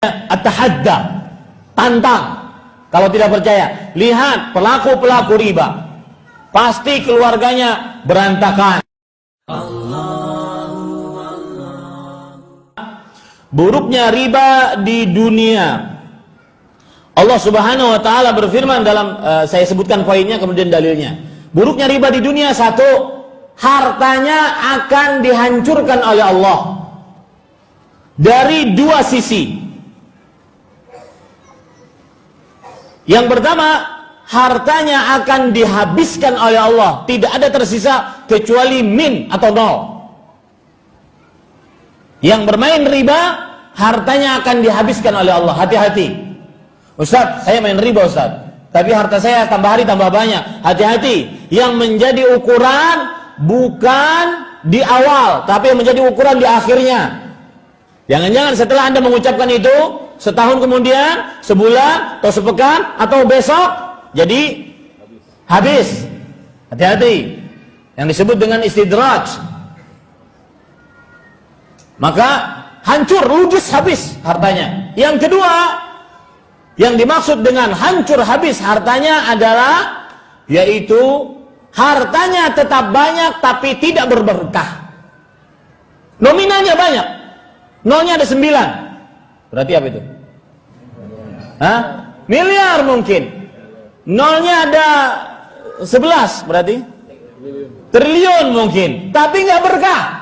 At-tahadda, tantang. Kalau tidak percaya, lihat pelaku-pelaku riba, pasti keluarganya berantakan. Buruknya riba di dunia. Allah Subhanahu wa taala berfirman dalam saya sebutkan poinnya kemudian dalilnya. Buruknya riba di dunia, satu, hartanya akan dihancurkan oleh Allah dari dua sisi. Yang pertama, hartanya akan dihabiskan oleh Allah, tidak ada tersisa kecuali min atau nol. Yang bermain riba, hartanya akan dihabiskan oleh Allah. Hati-hati. Ustaz, saya main riba Ustaz, tapi harta saya tambah hari tambah banyak. Hati-hati. Yang menjadi ukuran bukan di awal, tapi yang menjadi ukuran di akhirnya. Jangan-jangan setelah Anda mengucapkan itu, setahun kemudian, sebulan, atau sepekan, atau besok, jadi habis. Hati-hati. Yang disebut dengan istidraj. Maka hancur, ludes, habis hartanya. Yang kedua, yang dimaksud dengan hancur habis hartanya adalah, yaitu hartanya tetap banyak tapi tidak berberkah. Nominalnya banyak, nolnya ada 9. Berarti apa itu? Hah? Miliar mungkin. Nolnya ada 11, berarti triliun mungkin, tapi nggak berkah.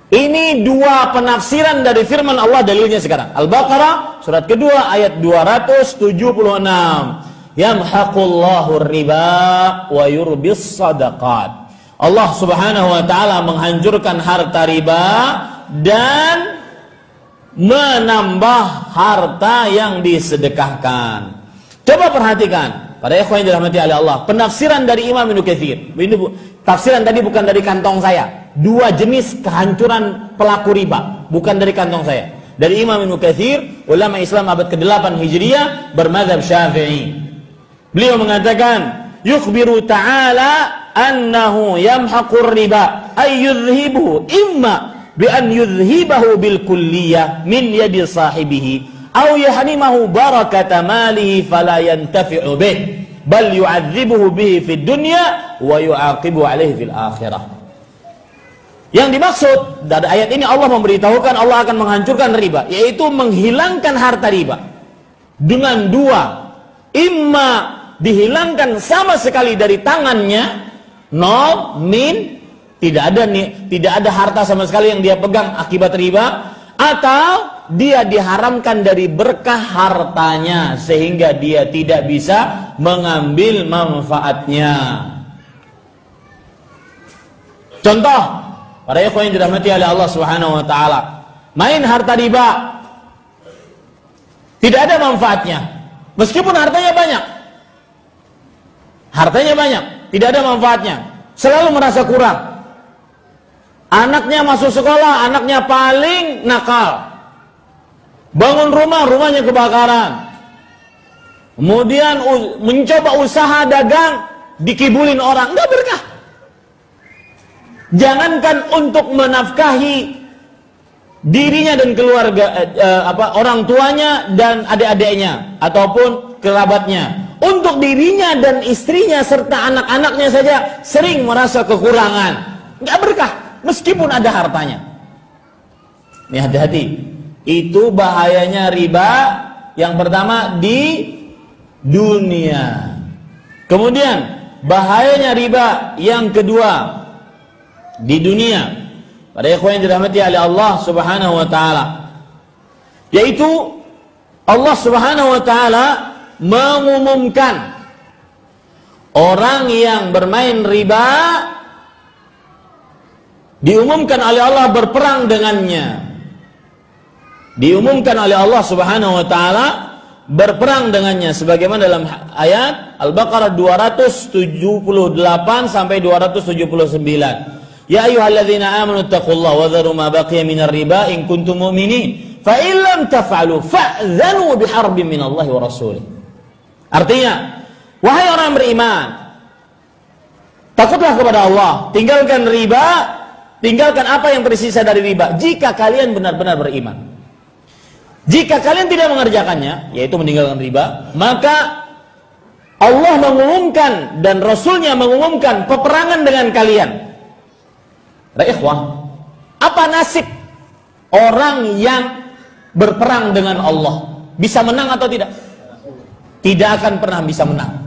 Ini dua penafsiran dari firman Allah, dalilnya sekarang. Al-Baqarah surat kedua ayat 276. Yamhaqullahu riba wa yurbis sadaqat. Allah Subhanahu wa taala menghancurkan harta riba dan menambah harta yang disedekahkan. Coba perhatikan, para ikhwan yang dirahmati oleh Allah, penafsiran dari Imam Ibnu Katsir. Ini tafsiran tadi bukan dari kantong saya. Dua jenis kehancuran pelaku riba, bukan dari kantong saya. Dari Imam Ibnu Katsir, ulama Islam abad ke-8 Hijriah, bermadzhab Syafi'i. Beliau mengatakan, yukhbiru ta'ala annahu yamhaqur riba ay yudhibuhu imma bi an yudhibahu bil kulliyah min yadi sahibihi aw yahrimahu barakata malihi fala yantafi'u bih bal yu'adzibuhu bihi fid dunya wa yu'aqibu alaihi fil akhirah. Yang dimaksud dari ayat ini, Allah memberitahukan Allah akan menghancurkan riba, yaitu menghilangkan harta riba dengan dua, imma dihilangkan sama sekali dari tangannya, nol, min, tidak ada harta sama sekali yang dia pegang akibat riba, atau dia diharamkan dari berkah hartanya sehingga dia tidak bisa mengambil manfaatnya. Contoh, para ikhwan yang dirahmati oleh Allah Subhanahu wa taala, main harta riba tidak ada manfaatnya meskipun hartanya banyak. Hartanya banyak, tidak ada manfaatnya. Selalu merasa kurang. Anaknya masuk sekolah, anaknya paling nakal. Bangun rumah, rumahnya kebakaran. Kemudian mencoba usaha dagang, dikibulin orang, enggak berkah. Jangankan untuk menafkahi dirinya dan keluarga, orang tuanya dan adik-adiknya ataupun kerabatnya, untuk dirinya dan istrinya serta anak-anaknya saja sering merasa kekurangan, nggak berkah meskipun ada hartanya. Ini hati-hati, itu bahayanya riba. Yang pertama di dunia, kemudian bahayanya riba yang kedua di dunia, pada ikhwan yang dirahmati oleh Allah Subhanahu wa taala, yaitu Allah Subhanahu wa taala mengumumkan orang yang bermain riba, diumumkan oleh Allah berperang dengannya. Diumumkan oleh Allah Subhanahu wa taala berperang dengannya, sebagaimana dalam ayat Al-Baqarah 278 sampai 279. Ya ayyuhalladzina amanu taqullaha wa dharu ma baqiya minar riba in kuntum mu'minin fa in lam taf'alu fa'dhanu biharbin minallahi wa rasulih. Artinya, wahai orang beriman, takutlah kepada Allah, tinggalkan riba, tinggalkan apa yang tersisa dari riba jika kalian benar-benar beriman. Jika kalian tidak mengerjakannya, yaitu meninggalkan riba, maka Allah mengumumkan dan Rasulnya mengumumkan peperangan dengan kalian. Ikhwah, apa nasib orang yang berperang dengan Allah? Bisa menang atau tidak? Tidak akan pernah bisa menang.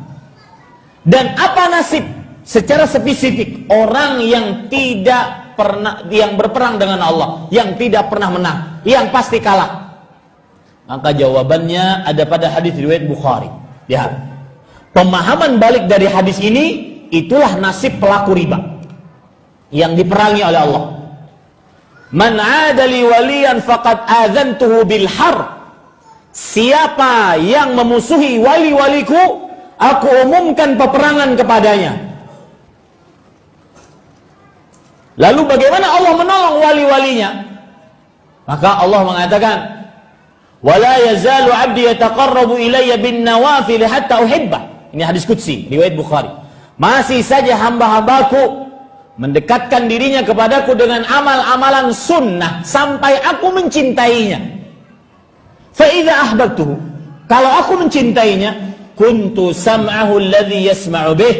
Dan apa nasib secara spesifik orang yang tidak pernah, yang berperang dengan Allah, yang tidak pernah menang, yang pasti kalah? Maka jawabannya ada pada hadis riwayat Bukhari. Ya. Pemahaman balik dari hadis ini, itulah nasib pelaku riba yang diperangi oleh Allah. Man 'ada li waliyan faqad adzantuhu bil harb. Siapa yang memusuhi wali-waliku, aku umumkan peperangan kepadanya. Lalu bagaimana Allah menolong wali-walinya? Maka Allah mengatakan, wala yazalu 'abdi yataqarrabu ilayya bin nawafil hatta uhibbah. Ini hadis qudsi riwayat Bukhari. Masih saja hamba-hambaku mendekatkan dirinya kepadaku dengan amal-amalan sunnah sampai aku mencintainya. Fa idza ahbabtuhu, kalau aku mencintainya, kuntu sam'ahu alladhi yasma'u bih,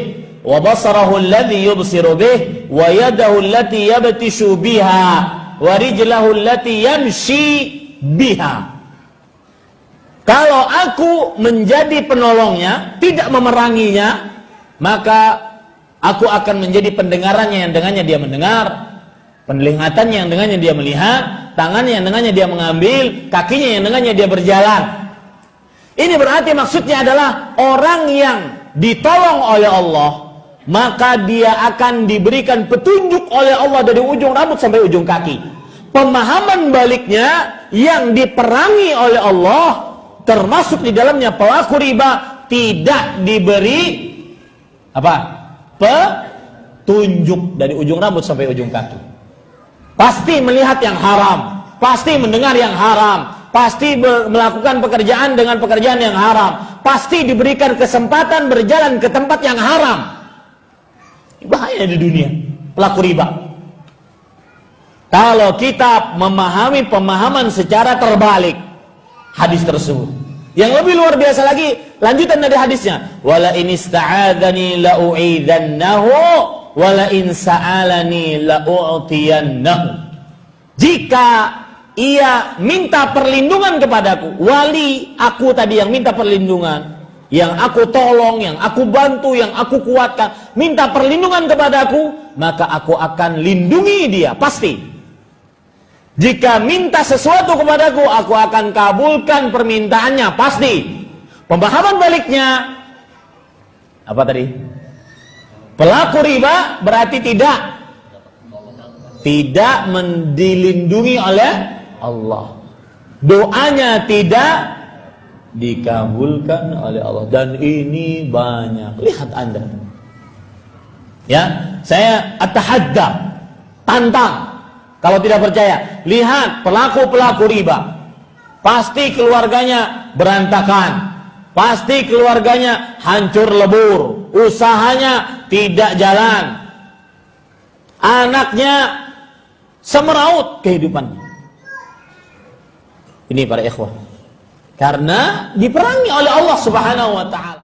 wa basarahu alladhi yubsiru bih, wa yadahu allati yabtishu biha, wa rijlahu allati yamshi biha. Kalau aku menjadi penolongnya, tidak memeranginya, maka aku akan menjadi pendengarannya yang dengannya dia mendengar, penglihatannya yang dengannya dia melihat, tangannya yang dengannya dia mengambil, kakinya yang dengannya dia berjalan. Ini berarti maksudnya adalah orang yang ditolong oleh Allah, maka dia akan diberikan petunjuk oleh Allah dari ujung rambut sampai ujung kaki. Pemahaman baliknya, yang diperangi oleh Allah, termasuk di dalamnya pelaku riba, tidak diberi apa? Petunjuk dari ujung rambut sampai ujung kaki. Pasti melihat yang haram, pasti mendengar yang haram, pasti melakukan pekerjaan dengan pekerjaan yang haram, pasti diberikan kesempatan berjalan ke tempat yang haram. Bahaya di dunia pelaku riba. Kalau kita memahami pemahaman secara terbalik hadis tersebut, yang lebih luar biasa lagi, lanjutan dari hadisnya, wala in ista'adzani la u'idzannahu wala in sa'alani la u'tiyannahu. Jika ia minta perlindungan kepadaku, wali aku tadi yang minta perlindungan, yang aku tolong, yang aku bantu, yang aku kuatkan, minta perlindungan kepadaku, maka aku akan lindungi dia, pasti. Jika minta sesuatu kepadaku, aku akan kabulkan permintaannya, pasti. Pemahaman baliknya, apa tadi? Pelaku riba berarti tidak dilindungi oleh Allah. Doanya tidak dikabulkan oleh Allah. Dan ini banyak. Lihat Anda. Ya, saya at-tahadda, tantang. Kalau tidak percaya, lihat pelaku-pelaku riba. Pasti keluarganya berantakan. Pasti keluarganya hancur lebur. Usahanya tidak jalan. Anaknya semeraut kehidupannya. Ini para ikhwah. Karena diperangi oleh Allah Subhanahu wa ta'ala.